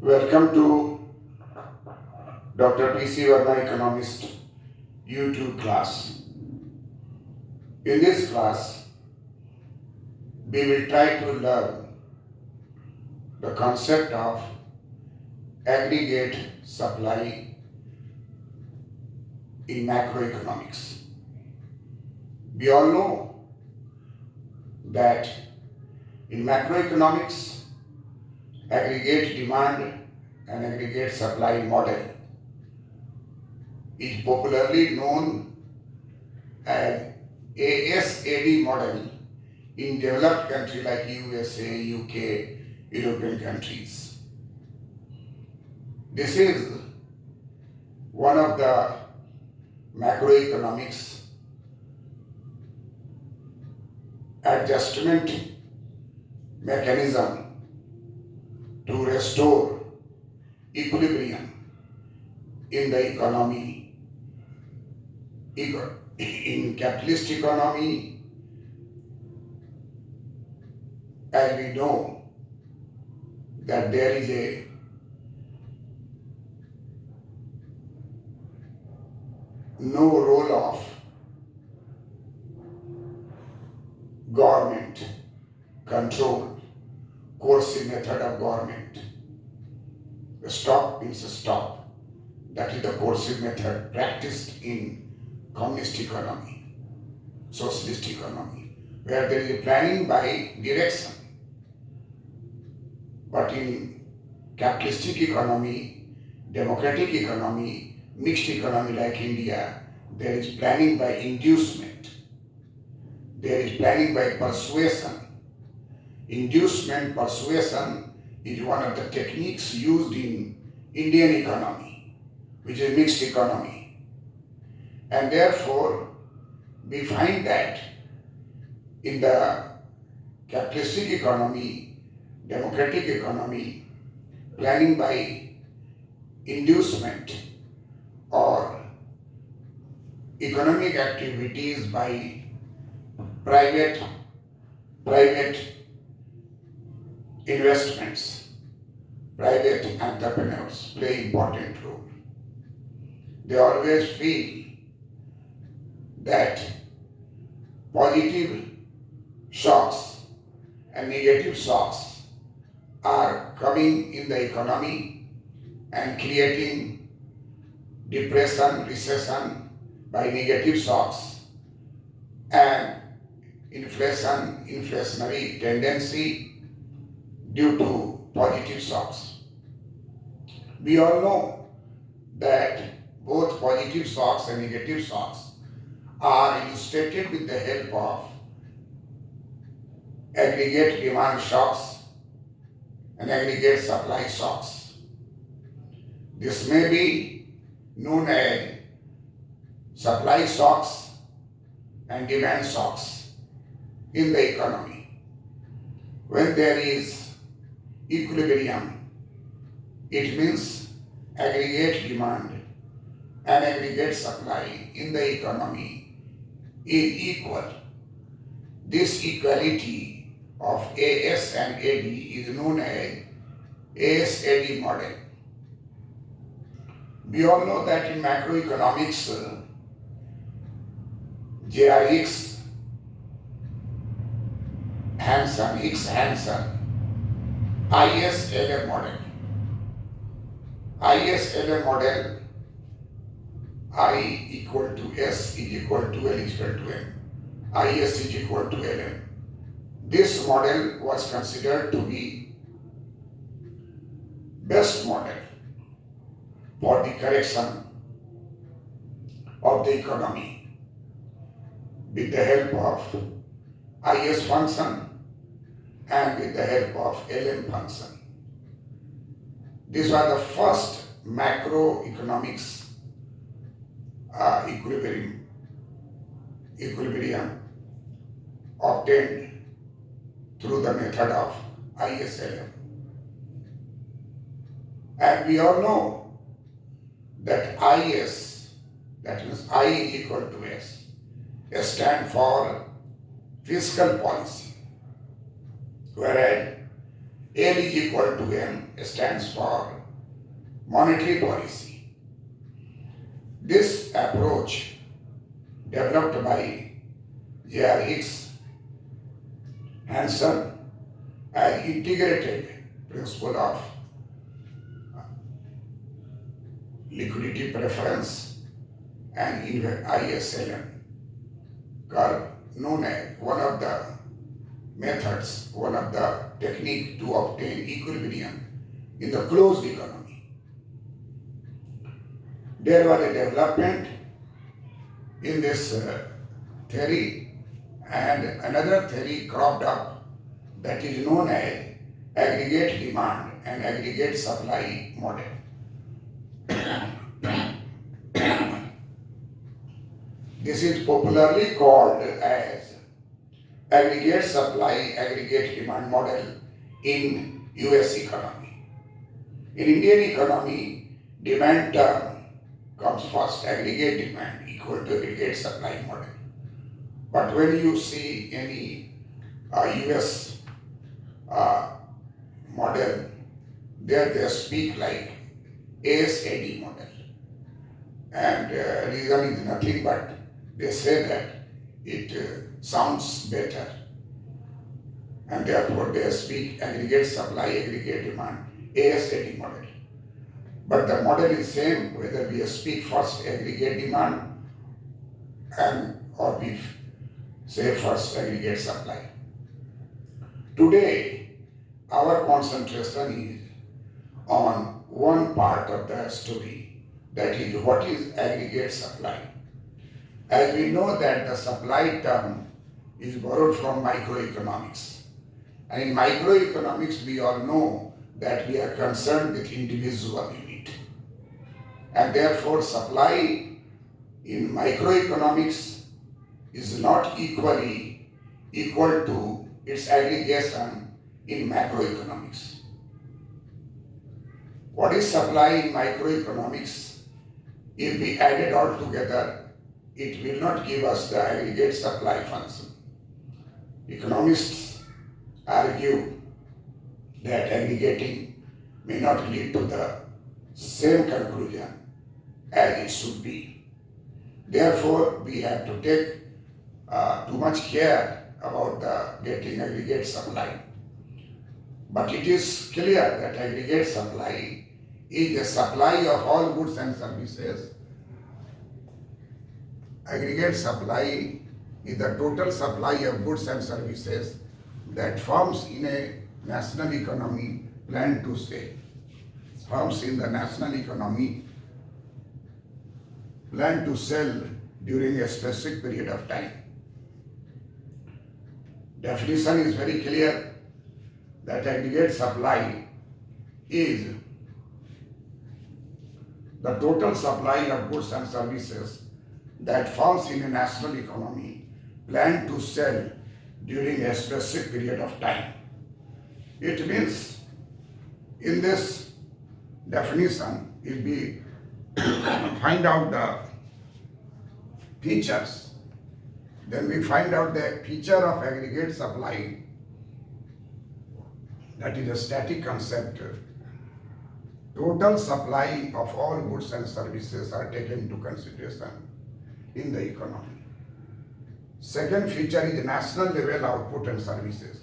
Welcome to Dr. P.C. Verma Economist YouTube class. In this class, we will try to learn the concept of aggregate supply in macroeconomics. We all know that in macroeconomics, aggregate demand and aggregate supply model is popularly known as ASAD model in developed countries like USA, UK, European countries. This is one of the macroeconomics adjustment mechanism to restore equilibrium in the economy. In capitalist economy, as we know that there is a no role of government control, coercive method of government. The stop means a stop. That is the coercive method practiced in communist economy, socialist economy, where there is a planning by direction. But in capitalistic economy, democratic economy, mixed economy like India, there is planning by inducement. There is planning by persuasion. Inducement, persuasion is one of the techniques used in Indian economy, which is mixed economy. And therefore, we find that in the capitalistic economy, democratic economy, planning by inducement or economic activities by private investments, private entrepreneurs play important role. They always feel that positive shocks and negative shocks are coming in the economy and creating depression, recession by negative shocks and inflationary tendency due to positive shocks. We all know that both positive shocks and negative shocks are illustrated with the help of aggregate demand shocks and aggregate supply shocks. This may be known as supply shocks and demand shocks in the economy. When there is equilibrium, it means aggregate demand and aggregate supply in the economy is equal. This equality of AS and AD is known as ASAD model. We all know that in macroeconomics, J.R. Hansen, ISLM model. ISLM model, I equal to S is equal to L is equal to M. IS is equal to LM. This model was considered to be best model for the correction of the economy with the help of IS function and with the help of LM function. These were the first macroeconomics equilibrium obtained through the method of ISLM. And we all know that IS, that means I equal to S, stand for fiscal policy, whereas L is equal to M stands for monetary policy. This approach, developed by J.R. Hicks Hansen as integrated principle of liquidity preference and ISLM curve, known as one of the methods, one of the technique to obtain equilibrium in the closed economy. There was a development in this theory, and another theory cropped up that is known as aggregate demand and aggregate supply model. This is popularly called as aggregate supply, aggregate demand model in US economy. In Indian economy, demand term comes first, aggregate demand equal to aggregate supply model. But when you see any US model, there they speak like ASAD model. And reason is nothing but they say that it sounds better. And therefore they speak aggregate supply, aggregate demand, ASAD model. But the model is same whether we speak first aggregate demand or we say first aggregate supply. Today, our concentration is on one part of the story, that is what is aggregate supply. As we know that the supply term is borrowed from microeconomics. And in microeconomics, we all know that we are concerned with individual unit. And therefore, supply in microeconomics is not equal to its aggregation in macroeconomics. What is supply in microeconomics? If we add it all together, it will not give us the aggregate supply function. Economists argue that aggregating may not lead to the same conclusion as it should be. Therefore, we have to take too much care about the getting aggregate supply. But it is clear that aggregate supply is a supply of all goods and services. Aggregate supply is the total supply of goods and services that firms in a national economy plan to sell. Firms in the national economy plan to sell during a specific period of time. Definition is very clear that aggregate supply is the total supply of goods and services that firms in a national economy plan to sell during a specific period of time. It means in this definition, if we find out the features, then we find out the feature of aggregate supply, that is a static concept. Total supply of all goods and services are taken into consideration in the economy. Second feature is national level output and services.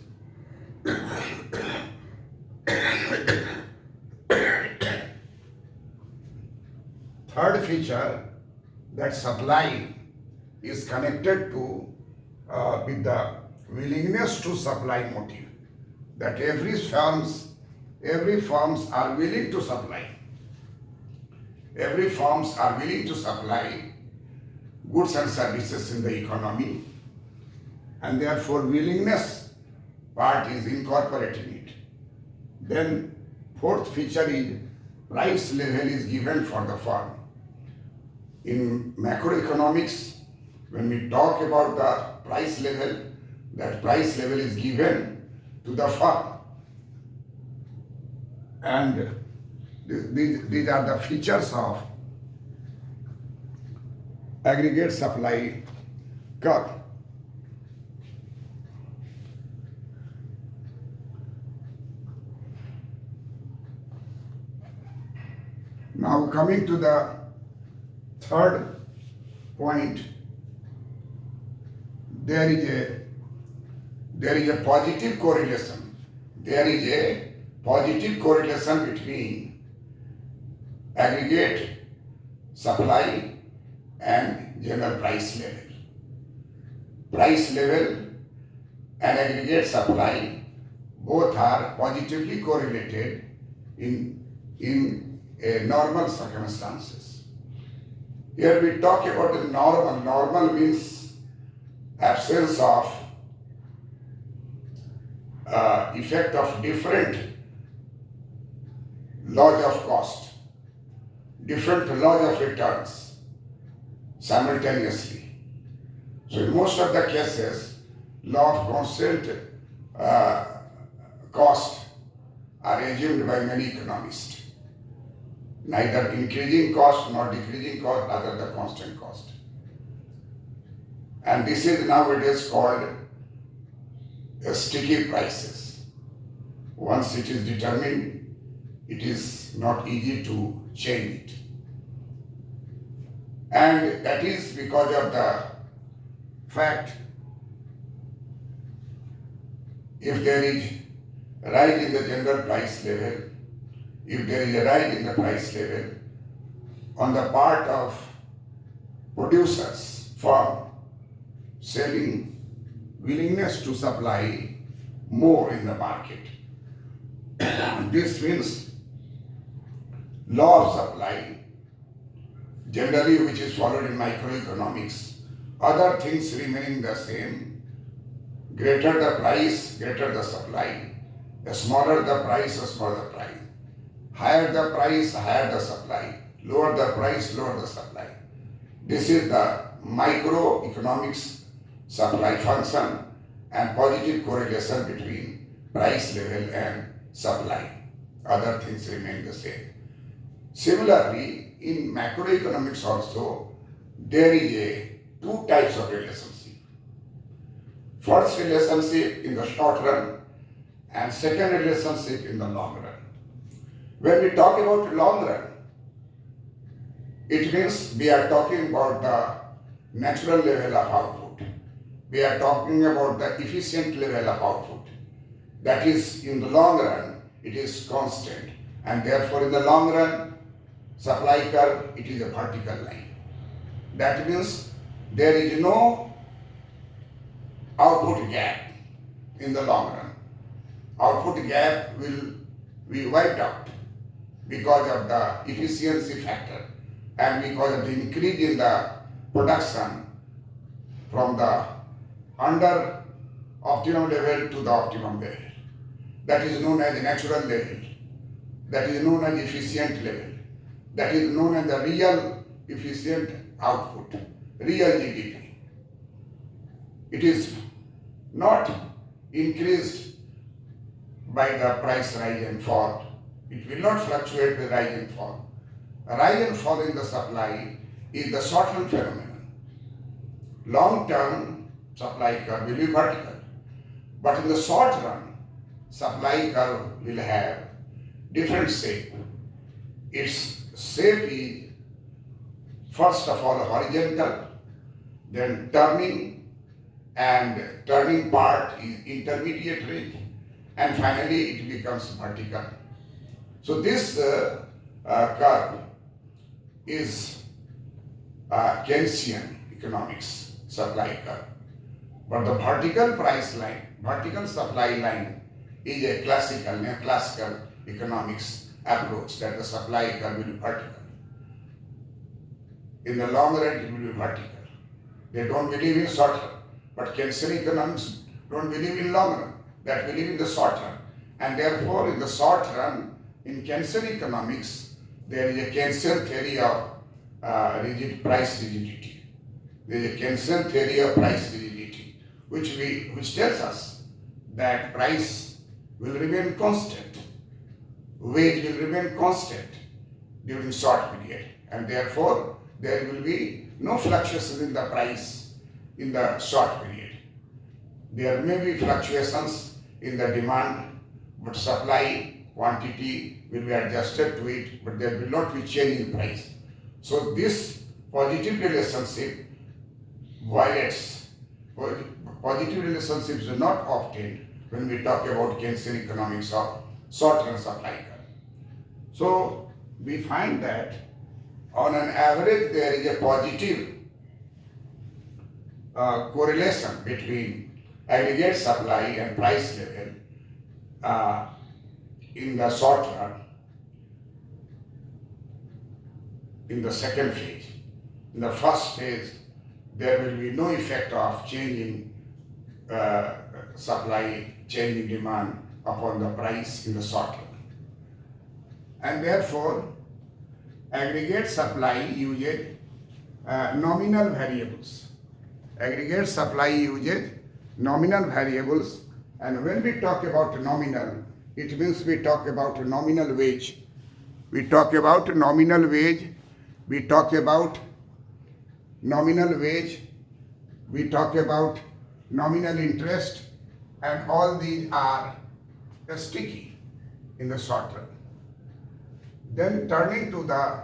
Third feature, that supply is connected to with the willingness to supply motive, that every firms are willing to supply. Every firms are willing to supply goods and services in the economy, and therefore willingness part is incorporated in it. Then fourth feature is price level is given for the firm. In macroeconomics, when we talk about the price level, that price level is given to the firm. And these are the features of aggregate supply curve. coming to the third point, there is a positive correlation. There is a positive correlation between aggregate supply and general price level. Price level and aggregate supply both are positively correlated in normal circumstances. Here we talk about the normal. Normal means absence of effect of different laws of cost, different laws of returns simultaneously. So in most of the cases, law of constant cost are assumed by many economists. Neither increasing cost nor decreasing cost, rather the constant cost. And this is nowadays called sticky prices. Once it is determined, it is not easy to change it. And that is because of the fact, if there is a rise in the general price level, if there is a rise in the price level on the part of producers for selling willingness to supply more in the market. This means law of supply, generally which is followed in microeconomics, other things remaining the same, greater the price, greater the supply, the smaller the price, the smaller the price. Higher the price, higher the supply. Lower the price, lower the supply. This is the microeconomics supply function and positive correlation between price level and supply. Other things remain the same. Similarly, in macroeconomics also, there is two types of relationship. First relationship in the short run and second relationship in the long run. When we talk about long run, it means we are talking about the natural level of output. We are talking about the efficient level of output. That is, in the long run, it is constant. And therefore, in the long run, supply curve, it is a vertical line. That means there is no output gap in the long run. Output gap will be wiped out because of the efficiency factor and because of the increase in the production from the under optimum level to the optimum level. That is known as natural level. That is known as efficient level. That is known as the real efficient output, real GDP. It is not increased by the price rise and fall. It will not fluctuate with rise and fall. A rise and fall in the supply is the short-term phenomenon. Long-term supply curve will be vertical. But in the short run, supply curve will have different shape. Its shape is first of all horizontal, then turning, and turning part is intermediate range, and finally it becomes vertical. So this curve is Keynesian economics supply curve. But the vertical price line, vertical supply line is a classical, neoclassical economics approach that the supply curve will be vertical. In the long run, it will be vertical. They don't believe in short run, but Keynesian economics don't believe in long run, that believe in the short run. And therefore, in the short run, in Keynesian economics, there is a Keynesian theory of price rigidity. There is a Keynesian theory of price rigidity, which tells us that price will remain constant, wage will remain constant during short period, and therefore there will be no fluctuations in the price in the short period. There may be fluctuations in the demand, but supply quantity will be adjusted to it, but there will not be change in price. So this positive relationship violates, positive relationships are not obtained when we talk about Keynesian economics of short-run supply curve. So we find that on an average there is a positive correlation between aggregate supply and price level in the short run, in the second phase. In the first phase, there will be no effect of changing supply, changing demand upon the price in the short run. And therefore, aggregate supply uses nominal variables. Aggregate supply uses nominal variables, and when we talk about nominal, it means we talk about nominal wage. We talk about nominal wage, we talk about nominal wage, we talk about nominal interest, and all these are sticky in the short run. Then turning to the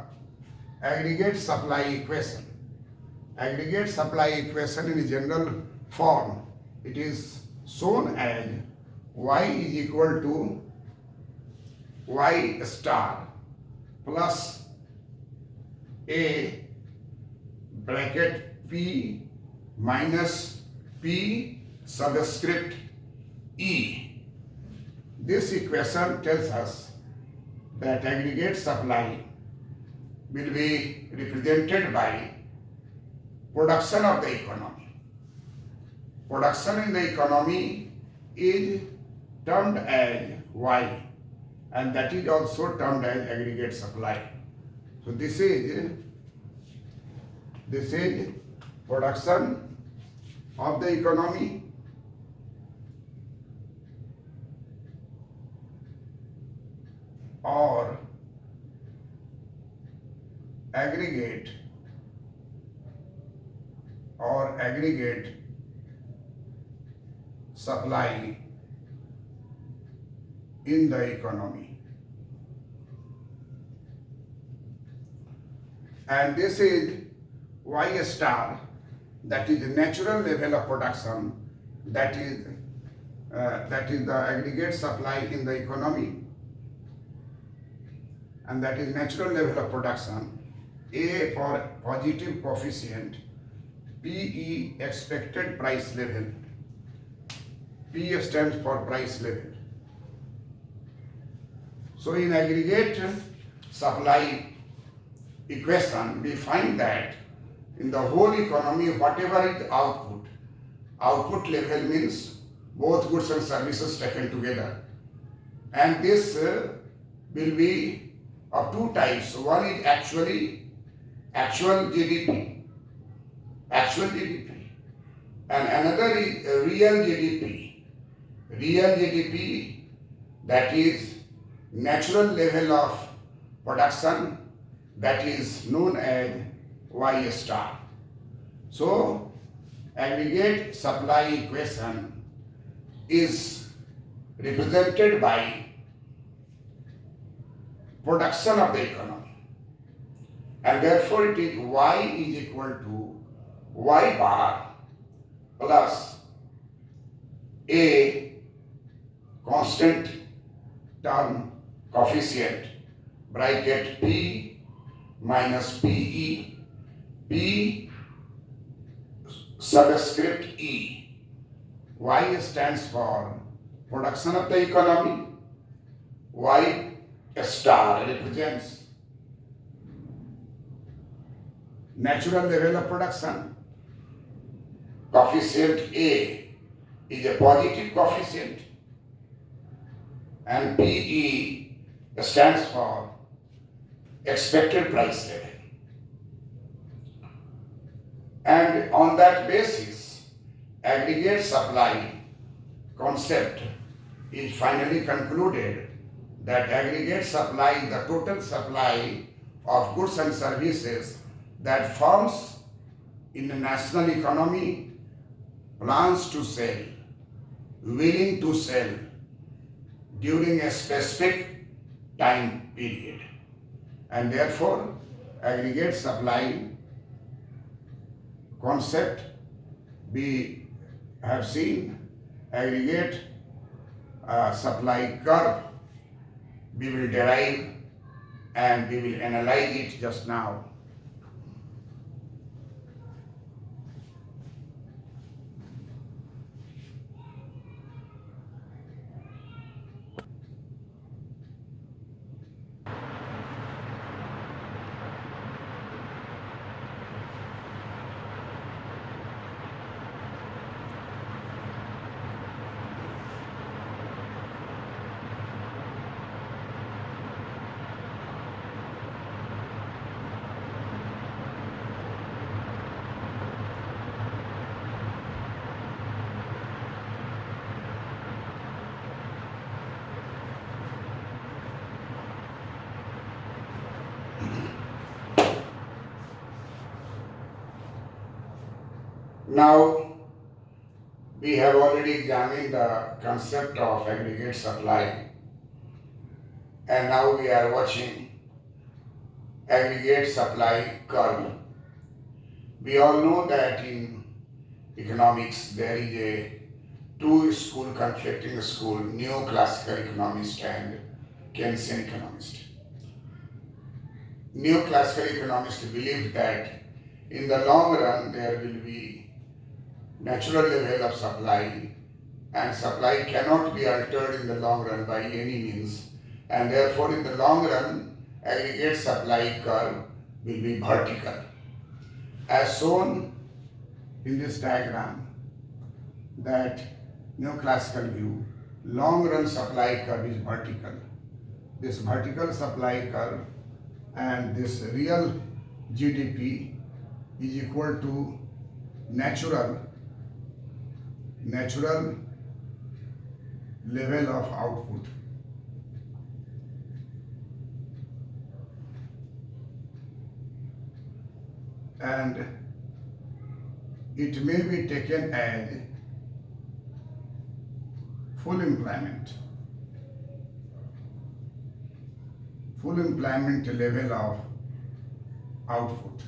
aggregate supply equation. Aggregate supply equation in general form, it is shown as y is equal to y star plus a bracket p minus p subscript e. This equation tells us that aggregate supply will be represented by production of the economy. Production in the economy is termed as Y, and that is also termed as aggregate supply. So this is production of the economy, or aggregate supply in the economy. And this is Y star, that is the natural level of production, that is the aggregate supply in the economy, and that is natural level of production. A for positive coefficient, PE expected price level. P stands for price level. So in aggregate supply equation, we find that in the whole economy, whatever is output level means both goods and services taken together. And this will be of two types. One is actual GDP, and another is real GDP. Real GDP, that is natural level of production, that is known as Y star. So aggregate supply equation is represented by production of the economy, and therefore it is Y is equal to Y bar plus a constant term coefficient bracket P minus PE, P subscript E. Y stands for production of the economy. Y star represents natural level of production. Coefficient A is a positive coefficient, and PE stands for expected price level. And on that basis, aggregate supply concept is finally concluded that aggregate supply is the total supply of goods and services that firms in the national economy plans to sell, willing to sell during a specific time period. And therefore, aggregate supply concept we have seen, aggregate supply curve we will derive and we will analyze it just now. Now, we have already examined the concept of aggregate supply, and now we are watching aggregate supply curve. We all know that in economics there is a two school conflicting school, neoclassical economist and Keynesian economist. Neoclassical economists believe that in the long run there will be natural level of supply, and supply cannot be altered in the long run by any means, and therefore in the long run aggregate supply curve will be vertical. As shown in this diagram, that neoclassical view, long run supply curve is vertical. This vertical supply curve and this real GDP is equal to natural level of output. And it may be taken as full employment level of output.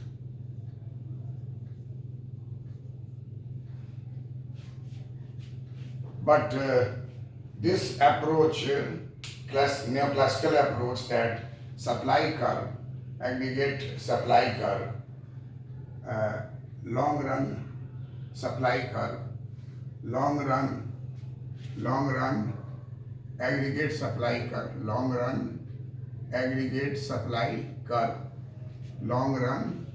But this approach, neoclassical approach, that supply curve, aggregate supply curve, long run supply curve, long run aggregate supply curve, long run aggregate supply curve, long run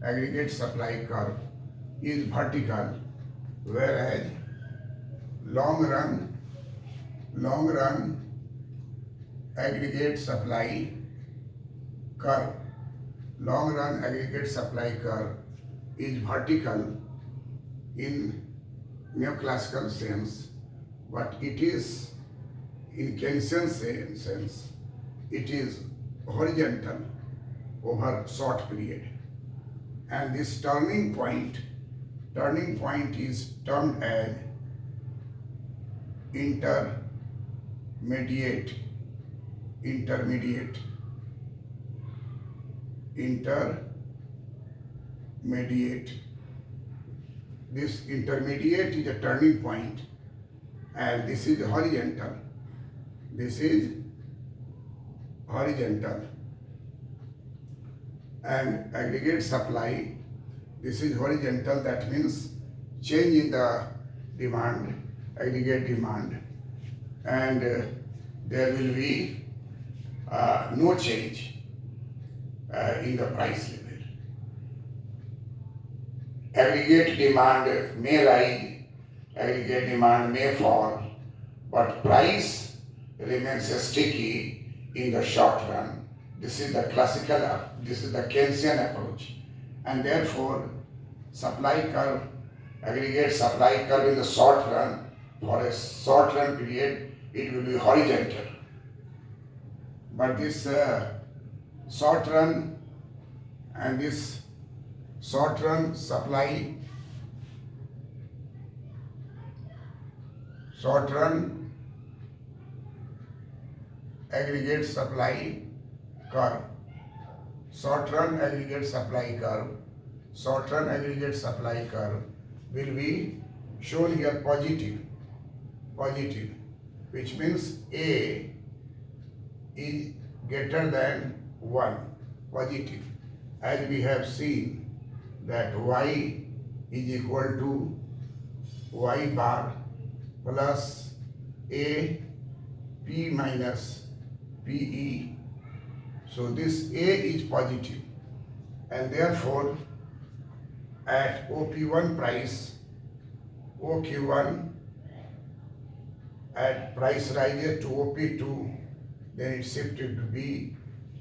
aggregate supply curve is vertical, whereas long run aggregate supply curve, long run aggregate supply curve is vertical in neoclassical sense, but it is in Keynesian sense, it is horizontal over short period. And this turning point is termed as intermediate. This intermediate is a turning point, and this is horizontal. And aggregate supply, this is horizontal, that means change in the demand, aggregate demand, and there will be no change in the price level. Aggregate demand may rise, aggregate demand may fall, but price remains sticky in the short run. This is the Keynesian approach, and therefore supply curve, aggregate supply curve in the short run, for a short run period, it will be horizontal. But this short run and this short run supply, short run aggregate supply curve. Short run aggregate supply curve. Short run aggregate supply curve will be shown here positive, which means A is greater than 1, positive, as we have seen that Y is equal to Y bar plus A P minus PE. So this A is positive, and therefore at OP1 price, OQ1 at price rises to OP2, then it shifted to B,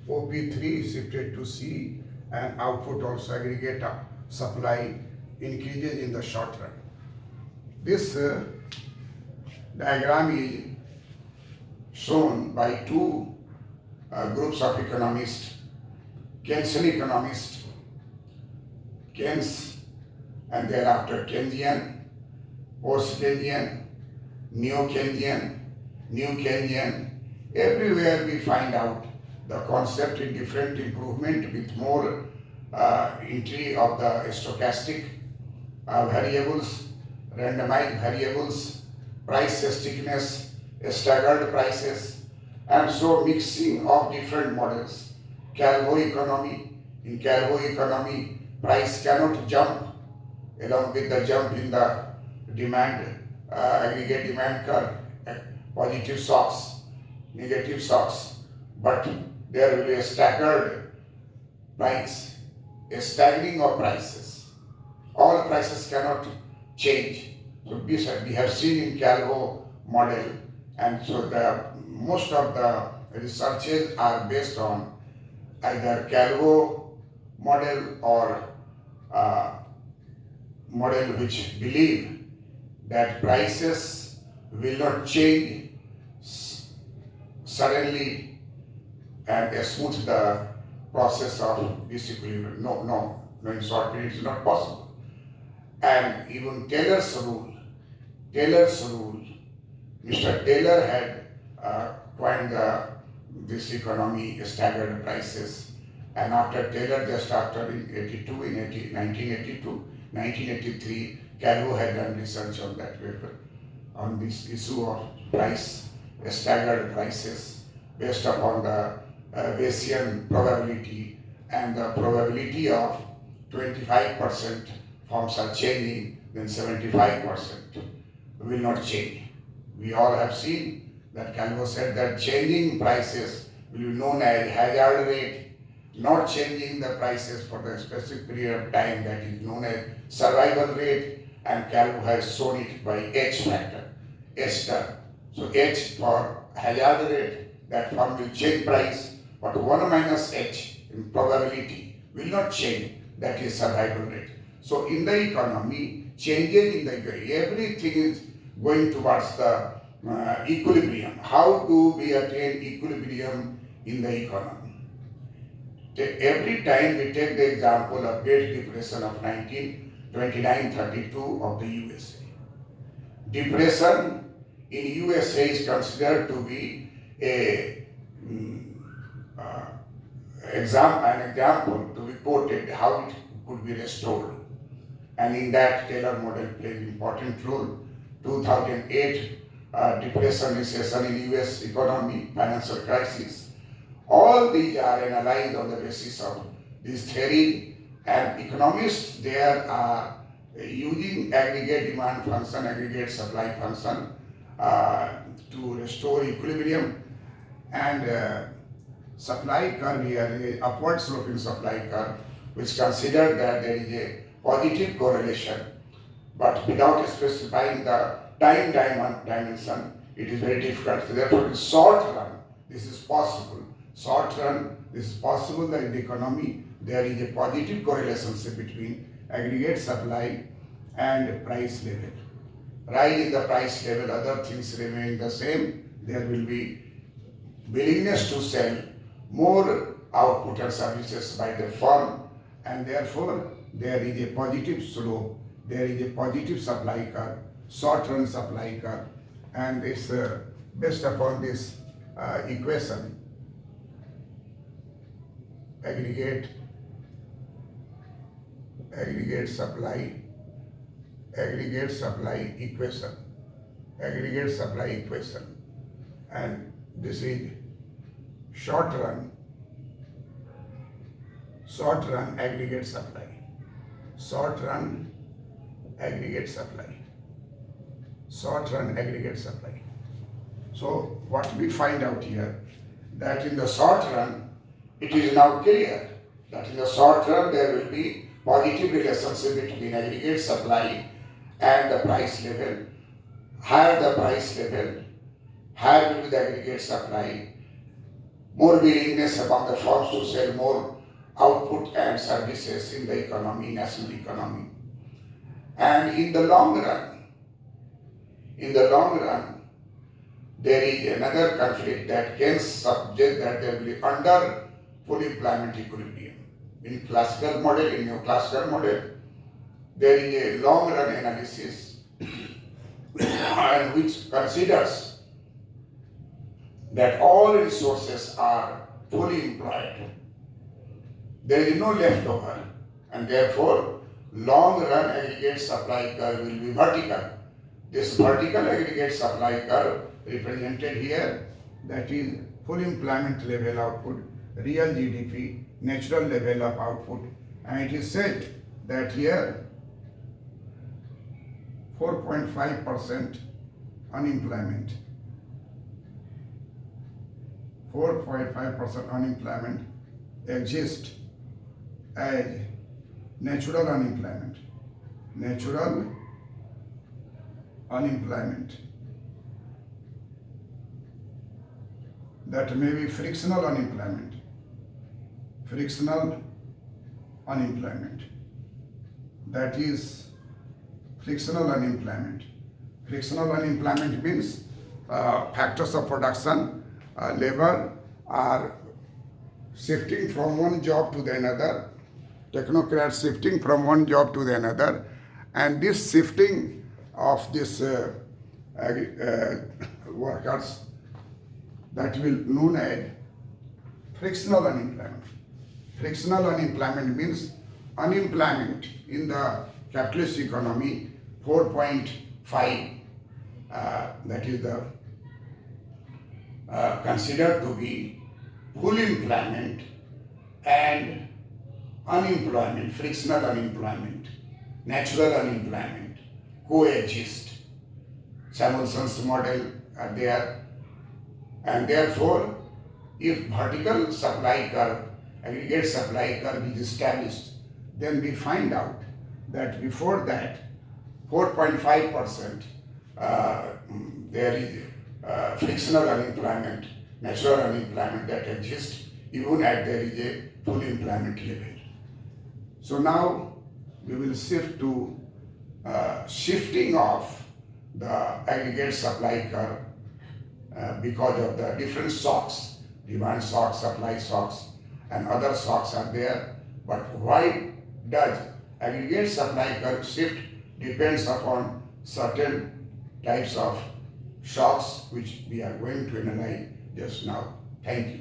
OP3 shifted to C, and output also aggregate supply increases in the short run. This diagram is shown by two groups of economists, Keynesian economists, Keynes, and thereafter Keynesian, post-Keynesian, neo-Keynesian, new Keynesian. Everywhere we find out the concept in different improvement with more entry of the stochastic variables, randomized variables, price stickiness, staggered prices, and so mixing of different models. Calvo economy. In Calvo economy, price cannot jump along with the jump in the demand, aggregate demand curve, positive shocks, negative shocks, but there will be a staggered price, a staggering of prices. All prices cannot change. So we have seen in Calvo model, and so most of the researches are based on either Calvo model or model which believe that prices will not change suddenly and smooth the process of disequilibrium. No, in short period it is not possible. And even Taylor's rule, Mr. Taylor had coined this economy staggered prices, and after Taylor, just after in 1983, Calvo had done research on that paper, on this issue of price, staggered prices based upon the Bayesian probability, and the probability of 25% forms are changing, then 75% will not change. We all have seen that Calvo said that changing prices will be known as hazard rate, not changing the prices for the specific period of time, that is known as survival rate, and Calvo has shown it by H factor, H term. So H for hazard rate, that form will change price, but 1 minus H in probability will not change, that is survival rate. So in the economy, changes in the economy, everything is going towards the equilibrium. How do we attain equilibrium in the economy? Every time we take the example of Great Depression of 1929-32 of the USA. Depression in USA is considered to be an example to be quoted how it could be restored. And in that, Taylor model played an important role. 2008 depression, recession in US economy, financial crisis. All these are analyzed on the basis of this theory, and economists there are using aggregate demand function, aggregate supply function to restore equilibrium, and supply curve here is upward sloping supply curve, which consider that there is a positive correlation, but without specifying the time dimension, it is very difficult. So therefore, in short run, this is possible. Short run, this is possible that in the economy, there is a positive correlation between aggregate supply and price level. Rise in the price level, other things remain the same. There will be willingness to sell more output and services by the firm, and therefore there is a positive slope, there is a positive supply curve, short run supply curve, and it's based upon this equation, aggregate supply equation, and this is short run aggregate supply, short run aggregate supply. So what we find out here, that in the short run, it is now clear that in the short run there will be positive relationship between aggregate supply and the price level. Higher the price level, higher will be the aggregate supply, more willingness among the firms to sell more output and services in the economy, national economy. And in the long run, there is another conflict that can suggest that there will be under full employment equilibrium. In classical model, in neoclassical model, there is a long run analysis and which considers that all resources are fully employed. There is no leftover, and therefore long run aggregate supply curve will be vertical. This vertical aggregate supply curve represented here, that is full employment level output, real GDP, natural level of output, and it is said that here 4.5% unemployment. 4.5% unemployment exists as natural unemployment. That may be frictional unemployment. That is frictional unemployment. Frictional unemployment means factors of production, labor are shifting from one job to the another, technocrats shifting from one job to the another, and this shifting of this workers, that will known as frictional unemployment. Frictional unemployment means unemployment in the capitalist economy 4.5, that is the considered to be full employment and unemployment, frictional unemployment, natural unemployment coexist. Samuelson's model are there, and therefore if vertical supply curve, aggregate supply curve is established, then we find out that before that 4.5% there is frictional unemployment, natural unemployment that exists even at there is a full employment level. So now we will shift to shifting of the aggregate supply curve because of the different shocks, demand shocks, supply shocks, and other shocks are there. But why does aggregate supply curve shift? Depends upon certain types of shocks which we are going to analyze just now. Thank you.